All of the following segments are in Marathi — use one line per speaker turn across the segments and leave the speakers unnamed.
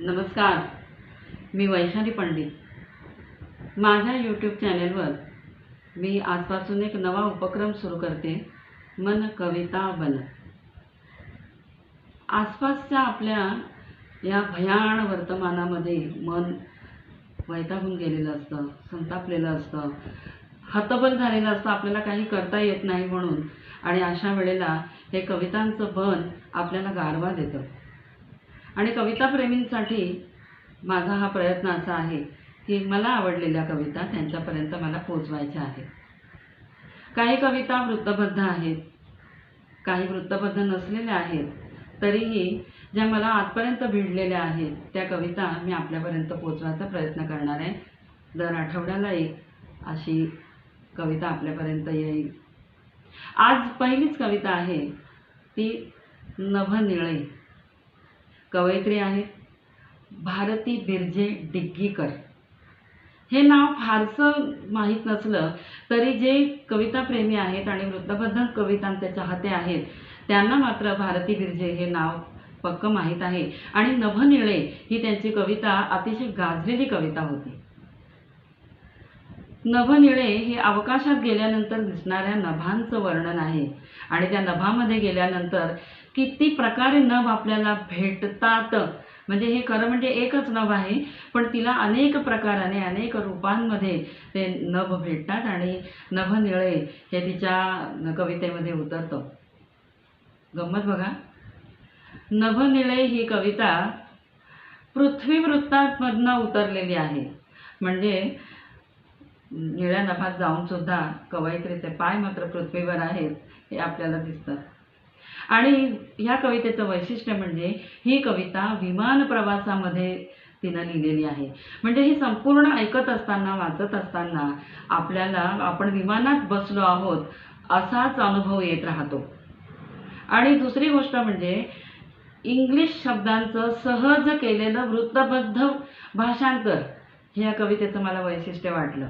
नमस्कार, मी वैशाली पंडित। माझ्या यूट्यूब चॅनेलवर मी आजपासून एक नवा उपक्रम सुरू करते, मन कविता बन। आसपासच्या आपल्या या भयाण वर्तमानामध्ये मन वैतागून गेलेलं असतं, संतापलेलं असतं, हतबल झालेलं असतं, आपल्याला काही करता येत नाही म्हणून। आणि अशा वेळेला हे कवितांचं बन आपल्याला गारवा देतं। आणि कविता प्रेमींसाठी माझा हा प्रयत्न असा आहे की मला आवडलेल्या कविता त्यांच्यापर्यंत मला पोहोचवायच्या आहेत। काही कविता वृत्तबद्ध आहेत, काही वृत्तबद्ध नसलेल्या आहेत, तरीही ज्या मला आजपर्यंत भिडलेल्या आहेत त्या कविता मी आपल्यापर्यंत पोहोचवायचा प्रयत्न करणार आहे। दर आठवड्याला एक अशी कविता आपल्यापर्यंत येईल। आज पहिलीच कविता आहे ती नभनिळे। कवयित्री आहेत भारती बिर्जे डिग्गीकर। हे नाव फारसं माहीत नसलं तरी जे कविता प्रेमी आहेत आणि वृत्तबद्ध कवितांचे चाहते आहेत त्यांना मात्र भारती बिर्जे हे नाव पक्क माहीत आहे। आणि नभनिळे ही त्यांची कविता अतिशय गाजलेली कविता होती। नभनिळे हे अवकाशात गेल्यानंतर दिसणाऱ्या नभांचं वर्णन आहे। आणि त्या नभामध्ये गेल्यानंतर किती प्रकारे नभ आपल्याला भेटतात, म्हणजे हे खरं म्हणजे एकच नभ आहे, पण तिला अनेक प्रकाराने अनेक रूपांमध्ये ते नभ भेटतात आणि नभनिळे हे तिच्या कवितेमध्ये उतरतं। गंमत बघा, नभनिळे ही कविता पृथ्वी वृत्तामधनं उतरलेली आहे। म्हणजे निळ्या नभात जाऊन सुद्धा कवयित्रीचे पाय मात्र पृथ्वीवर आहेत हे आपल्याला दिसतं। आणि ह्या कवितेचं वैशिष्ट्य म्हणजे ही कविता विमान प्रवासामध्ये तिनं लिहिलेली आहे। म्हणजे ही संपूर्ण ऐकत असताना वाचत असताना आपल्याला आपण विमानात बसलो आहोत असाच अनुभव येत राहतो। आणि दुसरी गोष्ट म्हणजे इंग्लिश शब्दांचं सहज केलेलं वृत्तबद्ध भाषांतर हे या कवितेचं मला वैशिष्ट्य वाटलं।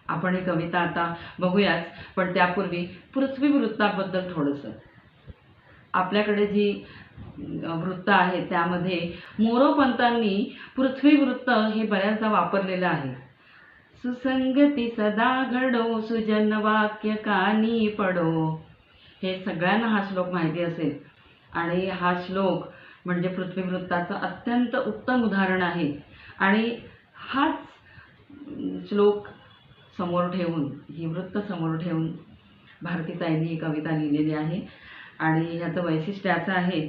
आपण ही कविता आता बघूयाच, पण त्यापूर्वी पृथ्वी वृत्ताबद्दल थोडंसं। आपल्याकडे जी वृत्त आहे त्यामध्ये मोरोपंतांनी पृथ्वी वृत्त हे बऱ्याचदा वापरलेलं आहे। सुसंगती सदा घडो सुजन वाक्य कानी पडो, हे सगळ्यांना हा श्लोक माहिती असेल। आणि हा श्लोक म्हणजे पृथ्वी वृत्ताचं अत्यंत उत्तम उदाहरण आहे। आणि हाच श्लोक समोर ठेवून, ही वृत्त समोर ठेवून भारतीताईंनी ही कविता लिहिलेली आहे। आणि ह्याचं वैशिष्ट्य असं आहे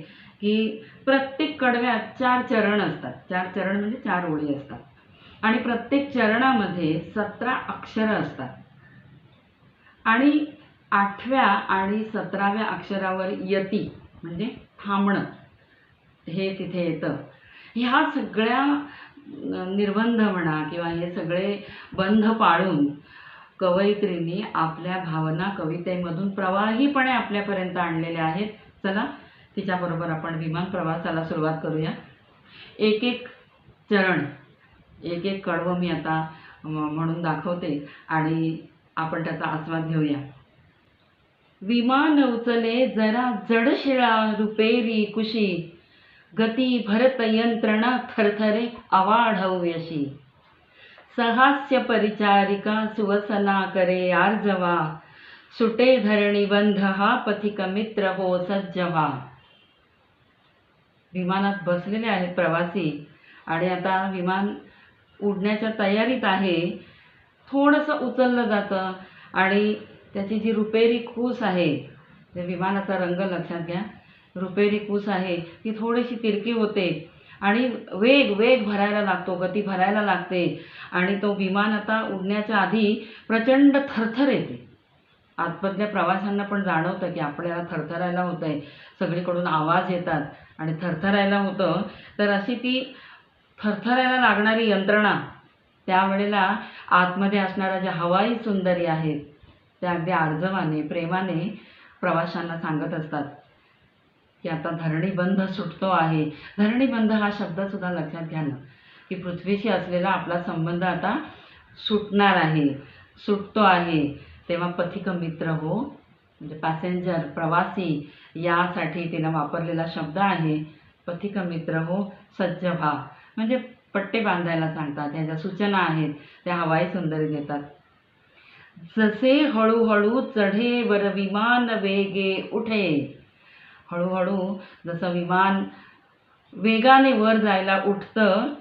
की प्रत्येक कडव्यात 4 चरण असतात। 4 चरण म्हणजे 4 ओळी असतात आणि प्रत्येक चरणामध्ये 17 अक्षरं असतात। आणि 8व्या आणि 17व्या अक्षरावर यती म्हणजे थांबणं हे तिथे येतं। ह्या सगळ्या निर्बंध म्हणा किंवा हे सगळे बंध पाळून कवयित्रींनी आपल्या भावना कवितेमधून प्रवाहीपणे आपल्यापर्यंत आणलेल्या आहेत। चला तिच्याबरोबर आपण विमान प्रवासाला सुरुवात करूया। एक एक चरण, एक एक कडवं मी आता म्हणून दाखवते आणि आपण त्याचा आस्वाद घेऊया। विमान उचले जरा जडशिळा रुपेरी कुशी, गती भरत यंत्रणा थरथरे अवाढव यशी। सहास्य परिचारिका सुवसना करे आर्जवा, सुटे धरणी बंध हा पथिक मित्र हो सज्ज व्हा। विमानात बसलेले आहेत प्रवासी आणि आता विमान उडण्याच्या तयारीत आहे। थोडंसं उचललं जातं आणि त्याची जी रुपेरी कूस आहे, त्या विमानाचा रंग लक्षात घ्या, रुपेरी कूस आहे ती थोडीशी तिरकी होते आणि वेग भरायला लागतो, गती भरायला लागते आणि तो विमान आता उडण्याच्या आधी प्रचंड थरथर येते। आतमधल्या प्रवाशांना पण जाणवतं की आपल्याला थरथरायला होतंय, सगळीकडून आवाज येतात आणि थरथरायला होतं। तर अशी ती थरथरायला लागणारी यंत्रणा त्यावेळेला आतमध्ये असणाऱ्या ज्या हवाई सुंदरी आहेत त्या अगदी आर्जवाने प्रेमाने प्रवाशांना सांगत असतात की आता धरणीबंध सुटतो आहे। धरणीबंध हा शब्दसुद्धा लक्षात घ्या ना, की पृथ्वीशी असलेला आपला संबंध आता सुटणार आहे, सुटतो आहे। तेव्हा पथिक मित्र हो, म्हणजे पॅसेंजर प्रवासी यासाठी तिनं वापरलेला शब्द आहे पथिक मित्र हो सज्ज व्हा। म्हणजे पट्टे बांधायला सांगतात, ह्या सूचना आहेत त्या हवाई सुंदरी देतात. जसे हळूहळू चढे वर विमान वेगे उठे. हळूहळू जसं विमान वेगाने वर जायला उठतं,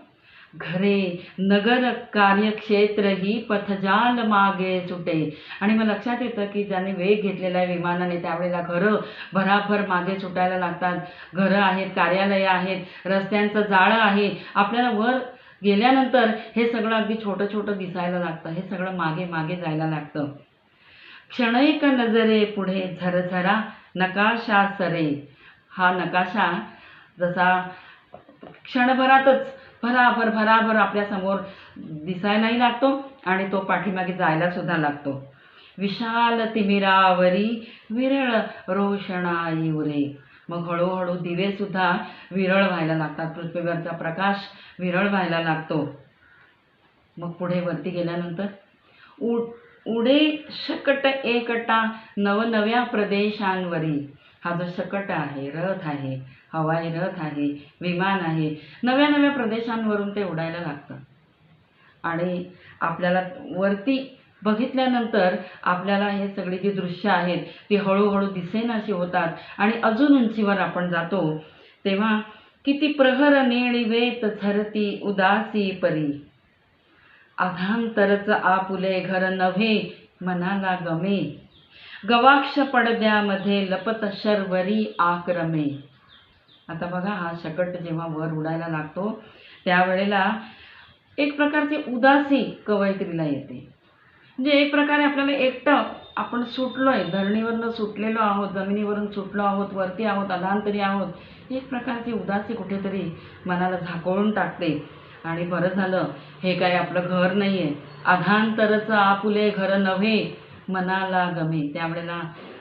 घरे नगर कार्यक्षेत्र ही पथजाल मागे सुटे. आणि मग लक्षात येतं की ज्याने वेग घेतलेला आहे विमानाने त्यावेळेला घरं भराभर मागे सुटायला लागतात. घरं आहेत, कार्यालयं आहेत, रस्त्यांचं जाळं आहे. आपल्याला वर गेल्यानंतर हे सगळं अगदी छोटं छोटं दिसायला लागतं, हे सगळं मागे मागे जायला लागतं. क्षणैक नजरे पुढे झरझरा नकाशा सरे. हा नकाशा जसा क्षणभरातच भराभर भराभर आपल्या समोर दिसायलाही लागतो आणि तो पाठीमागे जायला सुद्धा लागतो. विशाल तिमिरावरी विरळ रोषणाई उरे. मग हळूहळू दिवे सुद्धा विरळ व्हायला लागतात, पृथ्वीवरचा प्रकाश विरळ व्हायला लागतो. मग पुढे वरती गेल्यानंतर उडे शकट एकटा नवनव्या प्रदेशांवरी. हा जो शकट आहे, रथ आहे, हवाई रथ आहे, विमान आहे, नव्या नव्या प्रदेशांवरून ते उडायला लागतं. आणि आपल्याला वरती बघितल्यानंतर आपल्याला हे सगळी जी दृश्य आहेत ती हळूहळू दिसेनाशी होतात आणि अजून उंचीवर आपण जातो तेव्हा किती प्रहर नेणिवेत झरती उदासी परी. अधांतरच आपुले घर नव्हे मनाला गमे. गवाक्ष पडद्यामध्ये लपत शर्वरी आक्रमे. आता बघा, हा शकट जेव्हा वर उडायला लागतो त्यावेळेला एक प्रकारची उदासी कवयित्रीला येते. म्हणजे एक प्रकारे आपल्याला एकटं आपण सुटलोय, धरणीवरनं सुटलेलो आहोत, जमिनीवरून सुटलो आहोत, वरती आहोत, अधांतरी आहोत. एक प्रकारची उदासी कुठेतरी मनाला झाकोळून टाकते. आणि बरं झालं हे काय आपलं घर नाही आहे. अधांतरचं आपुले घर नव्हे मनाला गमे. त्यावेळेला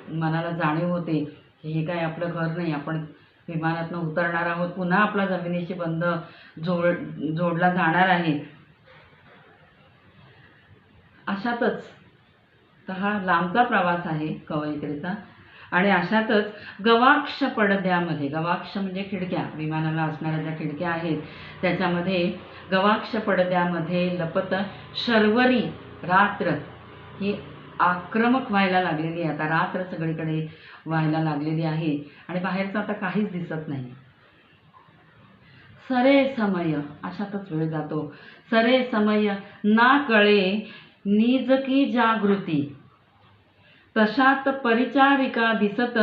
मनाला जाणीव होते की हे काय आपलं घर नाही, आपण विमानातनं उतरणार आहोत, पुन्हा आपला जमिनीशी बंध जोडला जाणार आहे. अशातच तर हा लांबचा प्रवास आहे कवयित्रीचा. आणि अशातच गवाक्ष पडद्यामध्ये, गवाक्ष म्हणजे खिडक्या, विमानाला असणाऱ्या ज्या खिडक्या आहेत त्याच्यामध्ये गवाक्ष पडद्यामध्ये लपत शर्वरी रात्र ही आक्रमक व्हायला लागलेली आहे. आता रात्र सगळीकडे व्हायला लागलेली आहे आणि बाहेरचं आता काहीच दिसत नाही. सरे समय, अशातच वेळ जातो. सरे समय ना कळे निजकी जागृती. तशात परिचारिका दिसत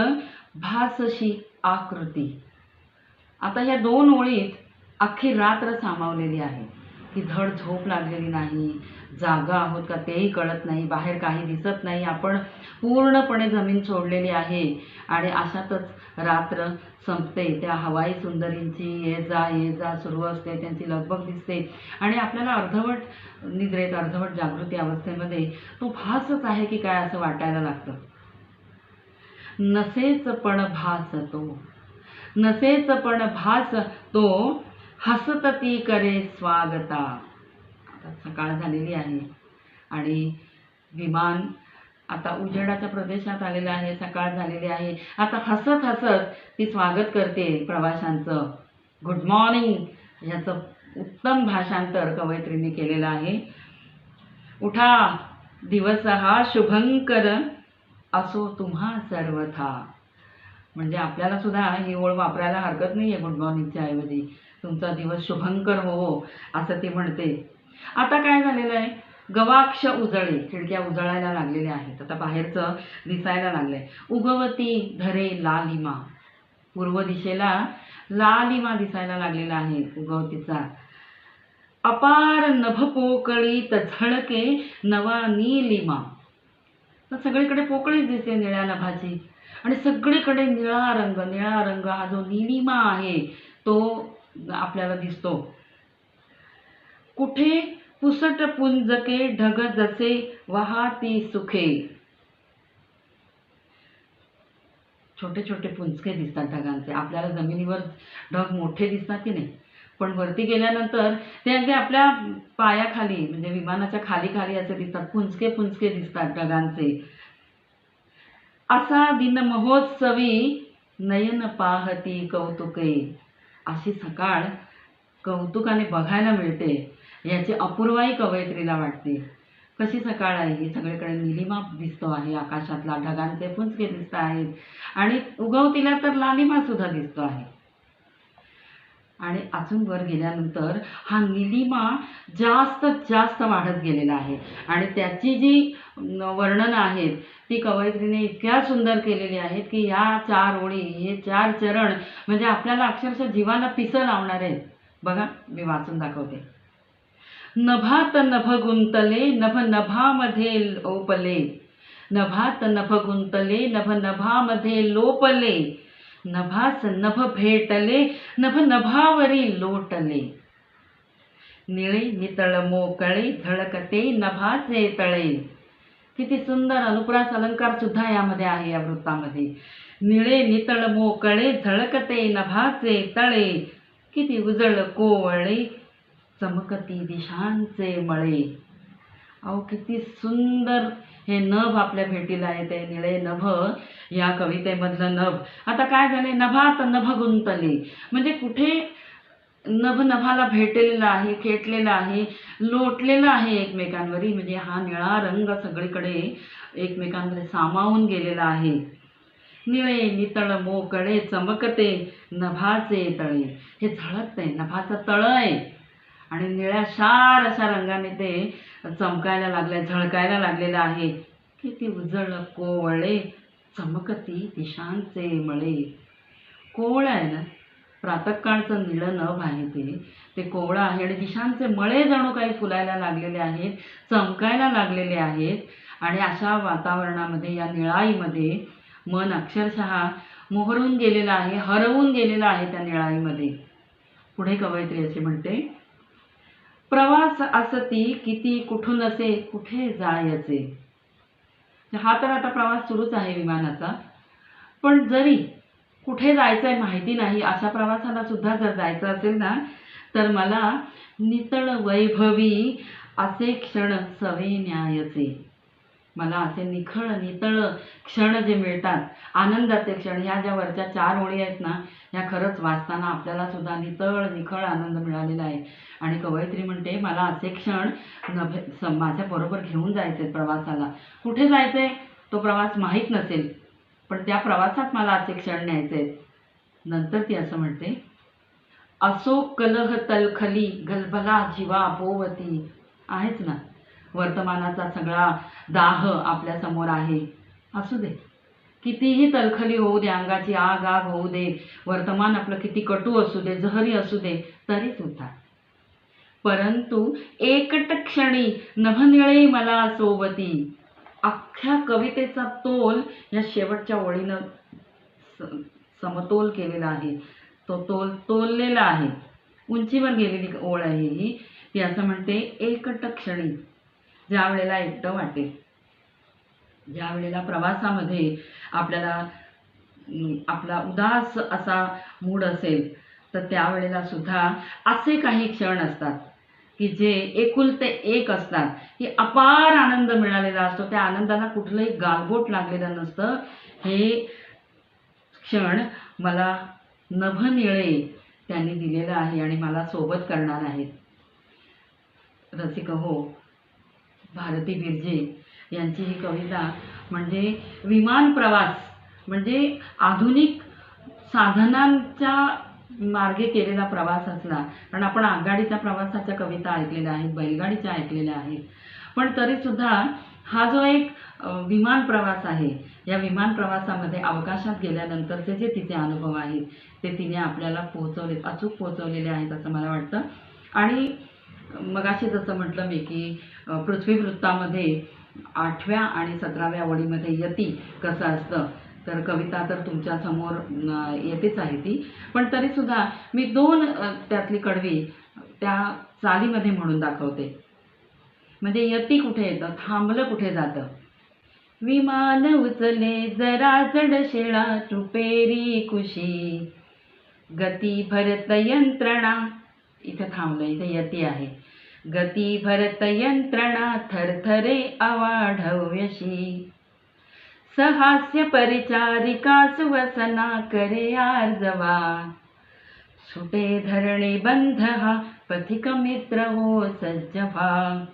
भासशी आकृती. आता ह्या दोन ओळीत अख्खी रात्र सामावलेली आहे की धड झोप लागलेली नाही, जागा आहोत का तेही कळत नाही, बाहेर काही दिसत नाही, आपण पूर्णपणे जमीन सोडलेली आहे. आणि अशातच रात्र संपते. त्या हवाई सुंदरींची ये जा सुरू असते, त्यांची लगबग दिसते आणि आपल्याला अर्धवट निद्रेत अर्धवट जागृती अवस्थेमध्ये तो भासच आहे की काय असं वाटायला लागतं. नसेच पण भास तो, नसेच पण भास तो, हसत ती करे स्वागता. आता सकाळ झालेली आहे आणि विमान आता उजेडाच्या प्रदेशात आलेलं आहे, सकाळ झालेली आहे. आता हसत हसत ती स्वागत करते प्रवाशांचं. गुड मॉर्निंग याचं उत्तम भाषांतर कवयित्रीने केलेलं आहे. उठा, दिवस हा शुभंकर असो तुम्हा सर्वथा. म्हणजे आपल्याला सुद्धा ही ओळ वापरायला हरकत नाही आहे गुड मॉर्निंगच्या ऐवजी. तुमचा दिवस शुभंकर हो असं ती म्हणते. आता काय झालेलं आहे, गवाक्ष उजळे, खिडक्या उजळायला लागलेल्या आहेत. आता बाहेरचं दिसायला लागलंय. उगवती धरे लालिमा, पूर्व दिशेला लालिमा दिसायला लागलेला आहे उगवतीचा. अपार नभ पोकळीत झळके नवा नीलिमा. तर सगळीकडे पोकळीच दिसते निळ्या नभाची आणि सगळीकडे निळा रंग हा जो नीलिमा आहे तो आपल्याला दिसतो. कुठे पुसट पुंजके ढग जसे वाहती सुखे. छोटे छोटे पुंजके दिसतात ढगांचे. आपल्याला जमिनीवर ढग मोठे दिसतात की नाही, पण वरती गेल्यानंतर ते अगदी आपल्या पायाखाली म्हणजे विमानाच्या खाली खाली असे दिसतात, पुंजके पुंजके दिसतात ढगांचे. असा दिन महोत्सवी नयन पाहती कौतुके. अशी सकाळ कौतुकाने बघायला मिळते याची अपूर्वाई कवयित्रीला वाटते. कशी सकाळ आहे ही, सगळीकडे निलिमा दिसतो आहे, आकाशातला ढगांचे पुंजके दिसत आहेत आणि उगवतीला तर लालिमा सुद्धा दिसतो आहे. आणि अजून वर गेल्यानंतर हा निलिमा जास्त जास्त वाढत गेलेला आहे आणि त्याची जी वर्णनं आहेत ती कवयित्रीने इतक्या सुंदर केलेली आहेत की या 4 ओळी, हे 4 चरण म्हणजे आपल्याला अक्षरशः जीवाला पिसं लावणार आहेत. बघा, मी वाचून दाखवते. नभात नभ गुंतले, नभ नभामध्ये लोपले. नभात नभ गुंतले, नभ नभामध्ये लोपले. नभास नभ भेटले, नभ नभावरी लोटले. निळे नितळ मोकळे, झळकते नभाचे तळे. किती सुंदर अनुप्रास अलंकार सुद्धा यामध्ये आहे, या वृत्तामध्ये. निळे नितळ मोकळे, झळकते नभाचे तळे. किती उजळ कोवळे, चमकती दिशांचे मळे. अहो, किती सुंदर हे नभ आपल्या भेटीला येते, निळे नभ या कवितेमधलं नभ. आता काय झाले, नभात नभ गुंतले म्हणजे कुठे नभ नभाला भेटलेला आहे, खेटलेला आहे, लोटलेला आहे एकमेकांवरी. म्हणजे हा निळा रंग सगळीकडे एकमेकांमध्ये सामावून गेलेला आहे. निळे नितळ मोकळे, चमकते नभाचे तळे. हे झळकते, नभाचं तळ आहे आणि निळ्या शार अशा रंगाने ते चमकायला लागले, झळकायला लागलेलं आहे. किती उजळ कोवळे, चमकती दिशांचे मळे. कोवळ आहे ना, प्रातःकाळचं निळं नभ आहे ते कोवळं आहे आणि दिशांचे मळे जणू काही फुलायला लागलेले आहेत, चमकायला लागलेले आहेत. आणि अशा वातावरणामध्ये, या निळाईमध्ये मन अक्षरशः मोहरून गेलेलं आहे, हरवून गेलेलं आहे त्या निळाईमध्ये. पुढे कवयित्री अशी म्हणते, प्रवास असती किती कुठून असे कुठे जायचे. हा तर आता प्रवास सुरूच आहे विमानाचा, पण जरी कुठे जायचंय माहिती नाही अशा प्रवासाला सुद्धा जर जायचं असेल ना, तर मला नितळ वैभवी असे क्षण सवे न्यायचे. मला असे निखळ नितळ क्षण जे मिळतात, आनंदाचे क्षण, ह्या ज्या वरच्या 4 ओळी आहेत ना, ह्या खरंच वाचताना आपल्याला सुद्धा नितळ निखळ आनंद मिळालेला आहे. आणि कवयित्री म्हणते, मला असे क्षण माझ्याबरोबर घेऊन जायचे प्रवासाला. कुठे जायचे तो प्रवास माहीत नसेल, पण त्या प्रवासात मला असे क्षण न्यायचे. नंतर ती असं म्हणते, असो कलह तलखली, गलबला जीवा भोवती. आहेच ना, वर्तमानाचा सगळा दाह आपल्यासमोर आहे. असू दे, कितीही तलखली होऊ दे, अंगाची आग आग होऊ दे, वर्तमान आपलं किती कटू असू दे, जहरी असू दे, तरी सुद्धा परंतु एकट क्षणी नभनिळे मला सोबती. अख्ख्या कवितेचा तोल या शेवटच्या ओळीनं समतोल केलेला आहे. तो तोल तोललेला आहे. उंचीवर गेलेली ओळ आहे ही. ती असं म्हणते, एकट क्षणी, ज्या वेळेला एकटं वाटेल, ज्या वेळेला प्रवासामध्ये आपल्याला आपला उदास असा मूड असेल, तर त्यावेळेला सुद्धा असे काही क्षण असतात की जे एकुलते एक असतात, की अपार आनंद मिळालेला असतो. त्या आनंदाला कुठलंही गालबोट लागलेलं नसतं. हे क्षण मला नभनिळे त्यांनी दिलेलं आहे आणि मला सोबत करणार आहेत. रसिक हो, भारती बिर्जे यांची ही कविता म्हणजे विमान प्रवास, म्हणजे आधुनिक साधनांच्या मार्गे केलेला प्रवास असला, कारण आपण आगगाडीच्या प्रवासाच्या कविता ऐकलेल्या आहेत, बैलगाडीच्या ऐकलेल्या आहेत, पण तरीसुद्धा हा जो एक विमान प्रवास आहे, या विमान प्रवासामध्ये अवकाशात गेल्यानंतरचे जे तिचे अनुभव आहेत ते तिने आपल्याला अचूक पोहोचवलेले आहेत असं मला वाटतं. आणि मगाशी जसं म्हटलं मी की पृथ्वीवृत्तामध्ये 8व्या आणि 17व्या ओळीमध्ये यती कसं असतं, तर कविता तर तुमच्यासमोर येतेच आहे ती, पण तरीसुद्धा मी 2 त्यातली कडवी त्या चालीमध्ये म्हणून दाखवते. म्हणजे यती कुठे येतं, थांबलं कुठे जातं. विमान उचले जरा जडशिळा, रुपेरी कुशी, गती भरत यंत्रणा. इथे थांबलं, इथे यती आहे. गती भरत यंत्रणा, थरथरे अवाढव्यशी. सहास्य परिचारिका सुवसना करे आर्जवा. सुटे धरणी बंध हा पथिक मित्र हो सज्ज व्हा.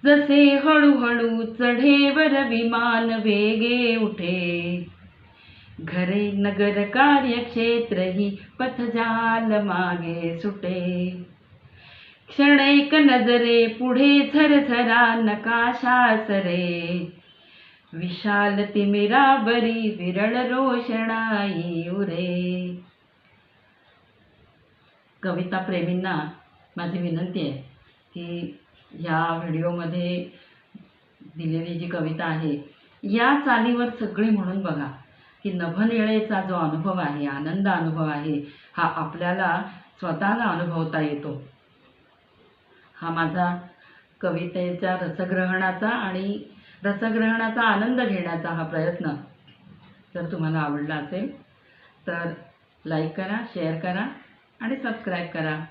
जसे हळूहळू चढेवर विमान वेगे उठे. घरे नगर कार्यक्षेत्र ही पथजाल मागे सुटे. क्षणैक नजरे पुढे झरझरा नकाशा सरे. विशाल तिमिरावरी विरळ रोषणाई उरे. कविता प्रेमींना माझी विनंती आहे की ह्या व्हिडिओमध्ये दिलेली जी कविता आहे या चालीवर सगळी म्हणून बघा की नभनिळेचा जो अनुभव आहे, आनंद अनुभव आहे, हा आपल्याला स्वतःला अनुभवता येतो. हा माझा कवितेच्या रसग्रहणाचा आणि रसग्रहणाचा आनंद घेण्याचा हा प्रयत्न जर तुम्हाला आवडला असेल तर लाईक करा, शेअर करा आणि सबस्क्राईब करा.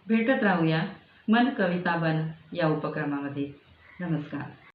भेटत राहूया मन कविता बन या उपक्रमामध्ये. नमस्कार.